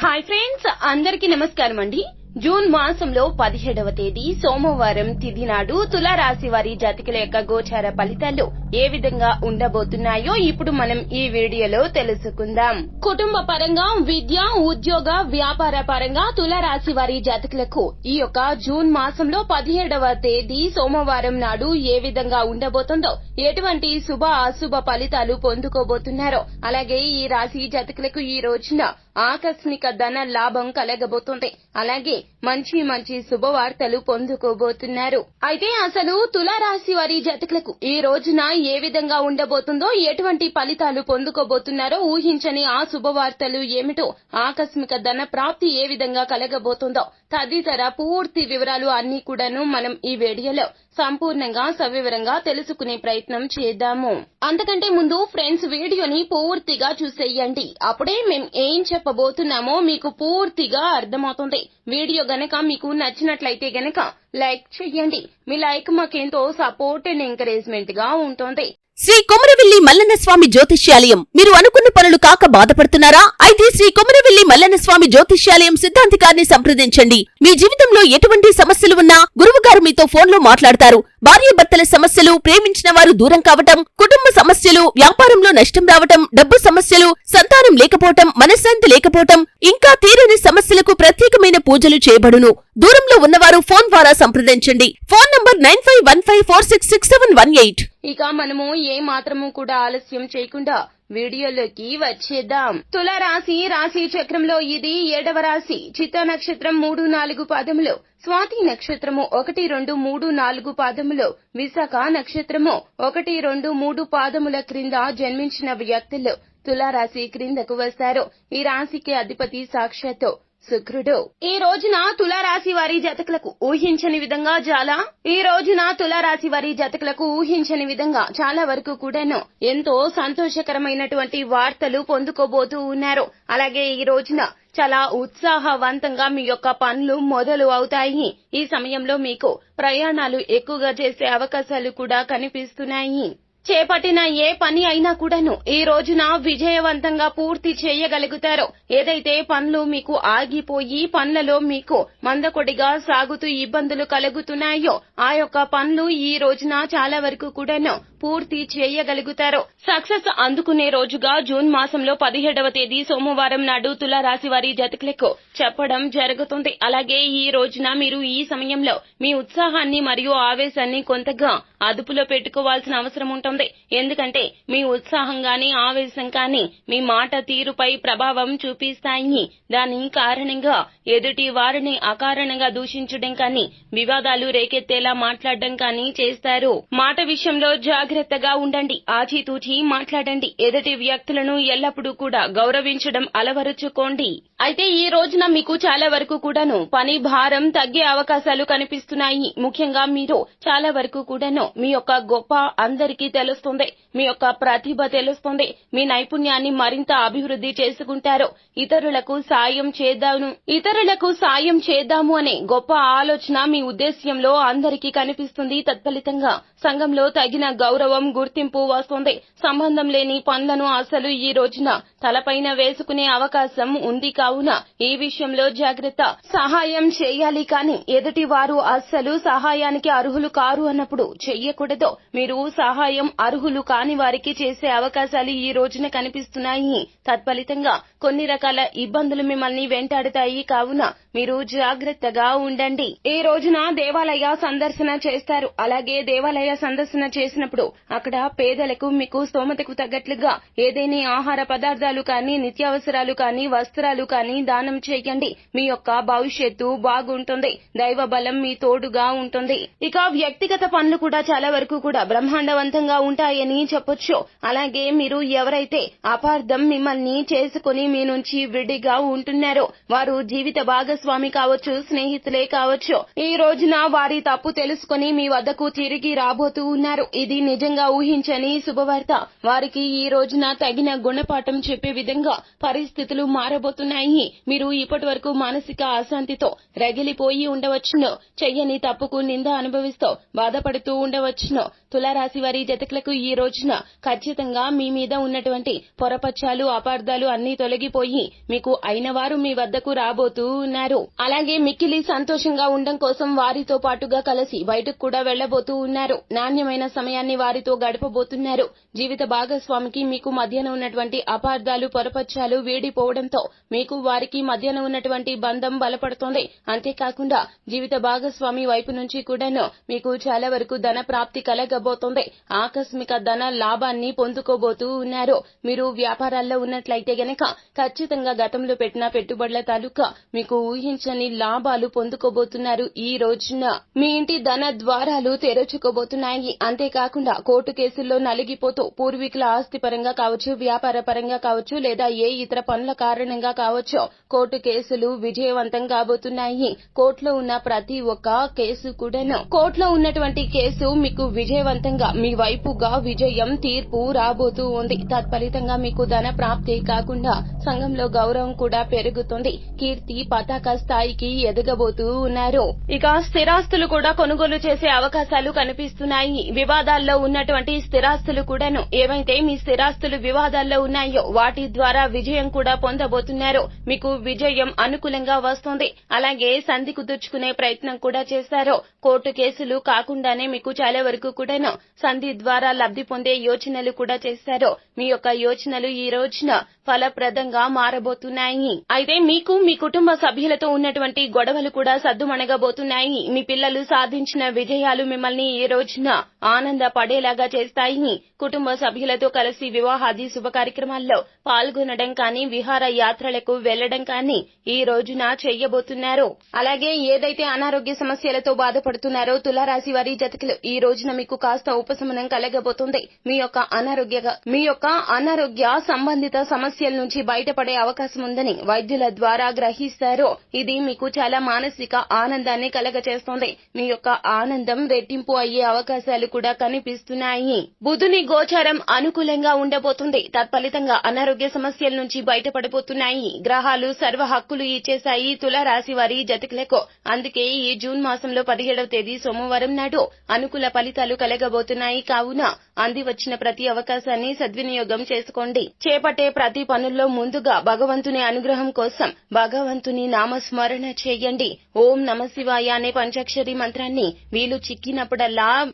Hi friends, అందరికీ నమస్కారం అండి. జూన్ మాసంలో 17వ తేదీ సోమవారం తిథి నాడు తులారాశి వారి జాతకుల యొక్క గోచార ఫలితాలు ఏ విధంగా ఉండబోతున్నాయో ఇప్పుడు మనం ఈ వీడియోలో తెలుసుకుందాం. కుటుంబ పరంగా, విద్య, ఉద్యోగ, వ్యాపార పరంగా తులారాశి వారి జాతకులకు ఈ యొక్క జూన్ మాసంలో 17వ తేదీ సోమవారం నాడు ఏ విధంగా ఉండబోతుందో, ఎటువంటి శుభ అశుభ ఫలితాలు పొందుకోబోతున్నారో, అలాగే ఈ రాశి జాతకులకు ఈ రోజున ఆకస్మిక ధన లాభం కలగబోతుంది. అలాగే మంచి మంచి శుభవార్తలు పొందుకోబోతున్నారు. అయితే అసలు తులారాశి వారి జాతకులకు ఈ రోజున ఏ విధంగా ఉండబోతుందో, ఎటువంటి ఫలితాలు పొందుకోబోతున్నారో, ఊహించని ఆ శుభవార్తలు ఏమిటో, ఆకస్మిక ధన ప్రాప్తి ఏ విధంగా కలగబోతుందో తదితర పూర్తి వివరాలు అన్ని కూడాను మనం ఈ వీడియోలో సంపూర్ణంగా సవివరంగా తెలుసుకునే ప్రయత్నం చేద్దాము. అంతకంటే ముందు ఫ్రెండ్స్, వీడియోని పూర్తిగా చూసేయండి. అప్పుడే మేం ఏం చెప్పబోతున్నామో మీకు పూర్తిగా అర్థమవుతుంది. వీడియో గనక మీకు నచ్చినట్లయితే గనక లైక్ చేయండి. మీ లైక్ మాకెంతో సపోర్ట్ అండ్ ఎంకరేజ్మెంట్ గా ఉంటుంది. శ్రీ కొమరవెల్లి మల్లన్న స్వామి జ్యోతిష్యాలయం. మీరు అనుకున్న పనులు కాక బాధపడుతున్నారా? అయితే శ్రీ కొమరవెల్లి మల్లన్న స్వామి జ్యోతిష్యాలయం సిద్ధాంతికారిని సంప్రదించండి. మీ జీవితంలో ఎటువంటి సమస్యలు ఉన్నా గురువుగారు మీతో ఫోన్లో మాట్లాడతారు. భార్యాభర్తల సమస్యలు, ప్రేమించిన వారు దూరం కావటం, కుటుంబ సమస్యలు, వ్యాపారంలో నష్టం రావటం, డబ్బు సమస్యలు, సంతానం లేకపోవటం, మనశ్శాంతి లేకపోవటం, ఇంకా తీరని సమస్యలకు ప్రత్యేకమైన పూజలు చేయబడును. దూరంలో ఉన్నవారు ఫోన్ ద్వారా సంప్రదించండి. Phone number 9515466718. ఇక మనము ఏ మాత్రము కూడా ఆలస్యం చేయకుండా వీడియోలోకి వచ్చేద్దాం. తులారాశి రాశి చక్రంలో ఇది 7వ రాశి. చిత్త నక్షత్రం 3, 4 పాదములు, స్వాతి నక్షత్రము 1, 2, 3, 4 పాదములు, విశాఖ నక్షత్రము 1, 2, 3 పాదముల క్రింద జన్మించిన వ్యక్తులు తులారాశి క్రిందకు వస్తారు. ఈ రాశికి అధిపతి సాక్షాత్తు శుక్రుడు. ఈ రోజున తులారాశి వారి జాతకులకు ఊహించని విధంగా చాలా వరకు కూడాను ఎంతో సంతోషకరమైనటువంటి వార్తలు పొందుకోబోతూ ఉన్నారు. అలాగే ఈ రోజున చాలా ఉత్సాహవంతంగా మీ యొక్క పనులు మొదలు అవుతాయి. ఈ సమయంలో మీకు ప్రయాణాలు ఎక్కువగా చేసే అవకాశాలు కూడా కనిపిస్తున్నాయి. చేపట్టిన ఏ పని అయినా కూడాను ఈ రోజున విజయవంతంగా పూర్తి చేయగలుగుతారు. ఏదైతే పనులు మీకు ఆగిపోయి పనులలో మీకు మందకొడిగా సాగుతూ ఇబ్బందులు కలుగుతున్నాయో ఆ యొక్క పనులు ఈ రోజున చాలా వరకు కూడాను పూర్తి చేయగలుగుతారు. సక్సెస్ అందుకునే రోజుగా జూన్ మాసంలో 17వ తేదీ సోమవారం నాడు తులారాశి వారి జాతకులకు చెప్పడం జరుగుతుంది. అలాగే ఈ రోజున మీరు ఈ సమయంలో మీ ఉత్సాహాన్ని మరియు ఆవేశాన్ని కొంతగా అదుపులో పెట్టుకోవాల్సిన అవసరం ఉంటుంది. ఎందుకంటే మీ ఉత్సాహం గాని ఆవేశం కానీ మీ మాట తీరుపై ప్రభావం చూపిస్తాయి. దాని కారణంగా ఎదుటి వారిని అకారణంగా దూషించడం కానీ, వివాదాలు రేకెత్తేలా మాట్లాడడం కానీ చేస్తారు. మాట విషయంలో జాగ్రత్తగా ఉండండి. ఆచితూచి మాట్లాడండి. ఎదుటి వ్యక్తులను ఎల్లప్పుడూ కూడా గౌరవించడం అలవరుచుకోండి. అయితే ఈ రోజున మీకు చాలా వరకు కూడాను పని భారం తగ్గే అవకాశాలు కనిపిస్తున్నాయి. ముఖ్యంగా మీరు చాలా వరకు కూడాను మీ యొక్క గొప్ప అందరికీ తెలుస్తుంది. మీ యొక్క ప్రతిభ తెలుస్తుంది. మీ నైపుణ్యాన్ని మరింత అభివృద్ధి చేసుకుంటారు. ఇతరులకు సాయం చేద్దాము అనే గొప్ప ఆలోచన మీ ఉద్దేశ్యంలో అందరికీ కనిపిస్తుంది. తత్ఫలితంగా సంఘంలో తగిన గౌరవం, గుర్తింపు వస్తుంది. సంబంధం లేని పనులను అసలు ఈ రోజున తలపైన వేసుకునే అవకాశం ఉంది. కావున ఈ విషయంలో జాగ్రత్త. సహాయం చేయాలి కానీ ఎదుటి వారు అస్సలు సహాయానికి అర్హులు కారు అన్నప్పుడు చెయ్యకూడదు. మీరు సహాయం అర్హులు కాని వారికి చేసే అవకాశాలు ఈ రోజున కనిపిస్తున్నాయి. తత్ఫలితంగా కొన్ని రకాల ఇబ్బందులు మిమ్మల్ని వెంటాడుతాయి. కావున మీరు జాగ్రత్తగా ఉండండి. ఈ రోజున దేవాలయ సందర్శన చేస్తారు. అలాగే దేవాలయ సందర్శన చేసినప్పుడు అక్కడ పేదలకు మీకు స్తోమతకు తగ్గట్లుగా ఏదైనా ఆహార పదార్థాలు కానీ, నిత్యావసరాలు కానీ, వస్త్రాలు కానీ దానం చేయండి. మీ యొక్క భవిష్యత్తు బాగుంటుంది. దైవ బలం మీ తోడుగా ఉంటుంది. ఇక వ్యక్తిగత పనులు కూడా చాలా వరకు కూడా బ్రహ్మాండవంతంగా ఉంటాయని చెప్పొచ్చు. అలాగే మీరు ఎవరైతే అపార్థం మిమ్మల్ని చేసుకుని మీ నుంచి విడిగా ఉంటున్నారో వారు జీవిత భాగస్వామి కావచ్చు, స్నేహితులే కావచ్చు. ఈ రోజున వారి తప్పు తెలుసుకుని మీ వద్దకు తిరిగి రాబోతున్నారు. పొందబోతూ ఉన్నారు. ఇది నిజంగా ఊహించని శుభవార్త. వారికి ఈ రోజున తగిన గుణపాఠం చెప్పే విధంగా పరిస్థితులు మారబోతున్నాయి. మీరు ఇప్పటి వరకు మానసిక అశాంతితో రగిలిపోయి ఉండవచ్చును. చెయ్యని తప్పుకు నింద అనుభవిస్తూ బాధపడుతూ ఉండవచ్చును. తులారాశి వారి జాతకులకు ఈ రోజున ఖచ్చితంగా మీ మీద ఉన్నటువంటి పొరపచ్చాలు, అపార్థాలు అన్ని తొలగిపోయి మీకు అయిన వారు మీ వద్దకు రాబోతూ ఉన్నారు. అలాగే మిక్కిలి సంతోషంగా ఉండడం కోసం వారితో పాటుగా కలిసి బయటకు కూడా వెళ్లబోతూ ఉన్నారు. నాణ్యమైన సమయాన్ని వారితో గడపబోతున్నారు. జీవిత భాగస్వామికి మీకు మధ్యన ఉన్నటువంటి అపార్థాలు, పొరపచ్చాలు వీడిపోవడంతో మీకు వారికి మధ్యన ఉన్నటువంటి బంధం బలపడుతోంది. అంతేకాకుండా జీవిత భాగస్వామి వైపు నుంచి కూడాను మీకు చాలా వరకు ధన ప్రాప్తి కలగబోతోంది. ఆకస్మిక ధన లాభాన్ని పొందుకోబోతూ ఉన్నారు. మీరు వ్యాపారాల్లో ఉన్నట్లయితే గనక ఖచ్చితంగా గతంలో పెట్టిన పెట్టుబడుల తాలూకా మీకు ఊహించని లాభాలు పొందుకోబోతున్నారు. ఈ రోజున మీ ఇంటి ధన ద్వారాలు తెరుచుకోబోతున్నాయి. అంతేకాకుండా కోర్టు కేసుల్లో నలిగిపోతూ పూర్వీకుల ఆస్తి పరంగా కావచ్చు, వ్యాపార పరంగా కావచ్చు, లేదా ఏ ఇతర పనుల కారణంగా కావచ్చు కోర్టు కేసులు విజయవంతం కాబోతున్నాయి. కోర్టులో ఉన్న ప్రతి ఒక్క కేసు కూడాను కోర్టులో ఉన్నటువంటి కేసు మీకు విజయవంతంగా మీ వైపుగా విజయం తీర్పు రాబోతూ ఉంది. తత్ఫలితంగా మీకు ధన ప్రాప్తి కాకుండా సంఘంలో గౌరవం కూడా పెరుగుతుంది. కీర్తి పతాక స్థాయికి ఎదగబోతూ ఉన్నారు. ఇక స్థిరాస్తులు కూడా కొనుగోలు చేసే అవకాశాలు కనిపిస్తున్నాయి. వివాదాల్లో ఉన్నటువంటి స్థిరాస్తులు కూడాను ఏవైతే మీ స్థిరాస్తులు వివాదాల్లో ఉన్నాయో వాటి ద్వారా విజయం కూడా పొందబోతున్నారు. మీకు విజయం అనుకూలంగా వస్తుంది. అలాగే సంధి కుదుర్చుకునే ప్రయత్నం కూడా చేశారు. కోర్టు కేసులు కాకుండానే మీకు చాలా వరకు కూడాను సంధి ద్వారా లబ్ధి పొందే యోచనలు కూడా చేశారు. మీ యొక్క యోచనలు ఈ రోజున ఫలప్రదంగా మారబోతున్నాయి. అయితే మీకు మీ కుటుంబ సభ్యులతో ఉన్నటువంటి గొడవలు కూడా సద్దుమణగబోతున్నాయి. మీ పిల్లలు సాధించిన విజయాలు మిమ్మల్ని ఈ రోజున ఆనంద పడేలాగా చేస్తాయి. కుటుంబ సభ్యులతో కలిసి వివాహాది శుభ కార్యక్రమాల్లో పాల్గొనడం కానీ, విహార యాత్రలకు వెళ్లడం కానీ ఈ రోజున చేయబోతున్నారు. అలాగే ఏదైతే అనారోగ్య సమస్యలతో బాధపడుతున్నారో తులారాశి వారి జాతకులు ఈ రోజున మీకు కాస్త ఉపశమనం కలగబోతుంది. మీ యొక్క అనారోగ్య సంబంధిత సమస్యల నుంచి బయటపడే అవకాశం ఉందని వైద్యుల ద్వారా గ్రహిస్తారు. ఇది మీకు చాలా మానసిక ఆనందాన్ని కలగచేస్తోంది. మీ యొక్క ఆనందం రెట్టింపు అయ్యే అవకాశాలు కూడా కనిపిస్తున్నాయి. బుధుని గోచారం అనుకూలంగా ఉండబోతుంది. తత్ఫలితంగా అనారోగ్య సమస్యల నుంచి బయటపడబోతున్నాయి. గ్రహాలు సర్వ హక్కులు ఇచ్చేశాయి తులారాశి వారి జాతకులకు. అందుకే ఈ జూన్ మాసంలో 17వ తేదీ సోమవారం నాడు అనుకూల ఫలితాలు కలగబోతున్నాయి. కావున అంది వచ్చిన ప్రతి అవకాశాన్ని సద్వినియోగం చేసుకోండి. చేపట్టే ప్రతి పనుల్లో ముందుగా భగవంతుని అనుగ్రహం కోసం భగవంతుని నామస్మరణ చేయండి. ఓం నమశివాయ అనే పంచాక్షరి మంత్రాన్ని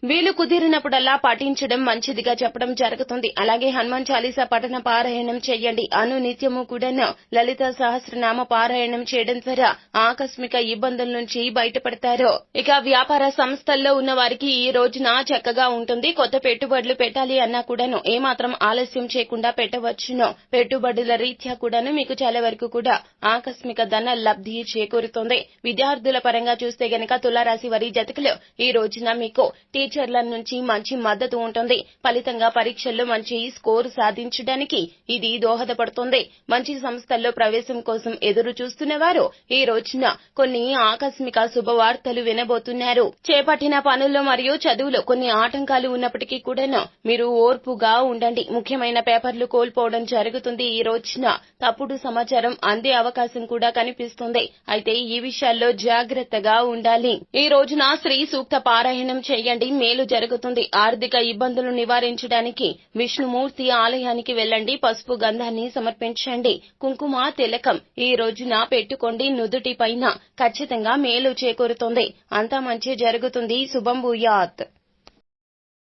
వీలు కుదిరినప్పుడల్లా పఠించడం మంచిదిగా చెప్పడం జరుగుతుంది. అలాగే హనుమాన్ చాలీసా పఠన పారాయణం చేయండి. నిత్యము కూడాను లలిత సహస్రనామ పారాయణం చేయడం ద్వారా ఆకస్మిక ఇబ్బందుల నుంచి బయటపడతారు. ఇక వ్యాపార సంస్థల్లో ఉన్న వారికి ఈ రోజున చక్కగా ఉంటుంది. కొత్త పెట్టుబడులు పెట్టాలి అన్నా కూడాను ఏమాత్రం ఆలస్యం చేయకుండా పెట్టవచ్చును. పెట్టుబడుల రీత్యా కూడాను మీకు చాలా వరకు కూడా ఆకస్మిక ధన లబ్ధి చేకూరుతుంది. విద్యార్థుల పరంగా చూస్తే గనక తులారాశి వారి జాతకులు ఈ రోజున మీకు టీచర్ల నుంచి మంచి మద్దతు ఉంటుంది. ఫలితంగా పరీక్షల్లో మంచి స్కోర్ సాధించడానికి ఇది దోహదపడుతుంది. మంచి సంస్థల్లో ప్రవేశం కోసం ఎదురు చూస్తున్న వారు ఈ రోజున కొన్ని ఆకస్మిక శుభవార్తలు వినబోతున్నారు. చేపట్టిన పనుల్లో మరియు చదువులో కొన్ని ఆటంకాలు ఉన్నప్పటికీ కూడాను మీరు ఓర్పుగా ఉండండి. ముఖ్యమైన పేపర్లు కోల్పోవడం జరుగుతుంది. ఈ రోజున తప్పుడు సమాచారం అందే అవకాశం కూడా కనిపిస్తుంది. అయితే ఈ విషయాల్లో జాగ్రత్తగా ఉండాలి. ఈ రోజున శ్రీ సూక్త పారాయణం చేయండి. మేలు జరుగుతుంది. ఆర్థిక ఇబ్బందులు నివారించడానికి విష్ణుమూర్తి ఆలయానికి వెళ్లండి. పసుపు గంధాన్ని సమర్పించండి. కుంకుమ తిలకం ఈ రోజున పెట్టుకోండి. నుదుటి పైన ఖచ్చితంగా మేలు చేకూరుతుంది. అంతా మంచి జరుగుతుంది. శుభం భూయాత్.